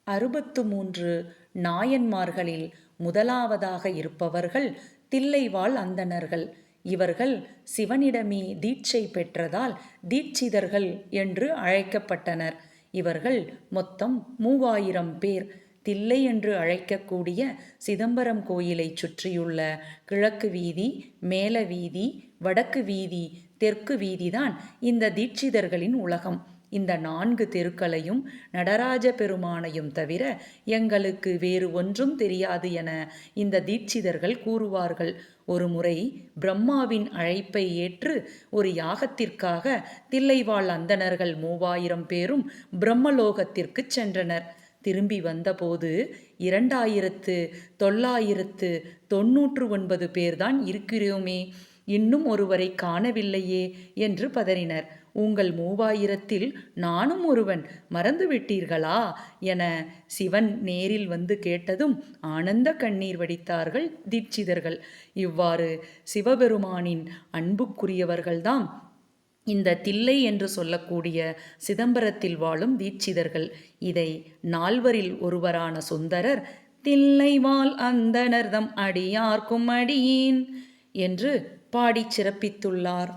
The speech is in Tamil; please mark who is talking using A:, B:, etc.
A: 63 நாயன்மார்களில் முதலாவதாக இருப்பவர்கள் தில்லைவாழ் அந்தணர்கள். இவர்கள் சிவனிடமே தீட்சை பெற்றதால் தீட்சிதர்கள் என்று அழைக்கப்பட்டனர். இவர்கள் மொத்தம் 3000 பேர். தில்லை என்று அழைக்கக்கூடிய சிதம்பரம் கோயிலை சுற்றியுள்ள கிழக்கு வீதி, மேல வீதி, வடக்கு வீதி, தெற்கு வீதிதான் இந்த தீட்சிதர்களின் உலகம். இந்த 4 தெருக்களையும் நடராஜ பெருமானையும் தவிர எங்களுக்கு வேறு ஒன்றும் தெரியாது என இந்த தீட்சிதர்கள் கூறுவார்கள். ஒருமுறை பிரம்மாவின் அழைப்பை ஏற்று ஒரு யாகத்திற்காக தில்லைவாழ் அந்தணர்கள் 3000 பேரும் பிரம்மலோகத்திற்கு சென்றனர். திரும்பி வந்தபோது 2999 பேர்தான் இருக்கிறோமே, இன்னும் ஒருவரை காணவில்லையே என்று பதறினர். உங்கள் 3000ல் நானும் ஒருவன், மறந்துவிட்டீர்களா என சிவன் நேரில் வந்து கேட்டதும் ஆனந்த கண்ணீர் வடித்தார்கள் தீட்சிதர்கள். இவ்வாறு சிவபெருமானின் அன்புக்குரியவர்கள்தாம் இந்த தில்லை என்று சொல்லக்கூடிய சிதம்பரத்தில் வாழும் தீட்சிதர்கள். இதை 4வரில் ஒருவரான சுந்தரர் தில்லைவாழ் அந்தணர்தம் அடியார்க்கும் அடியேன் என்று பாடிச் சிறப்பித்துள்ளார்.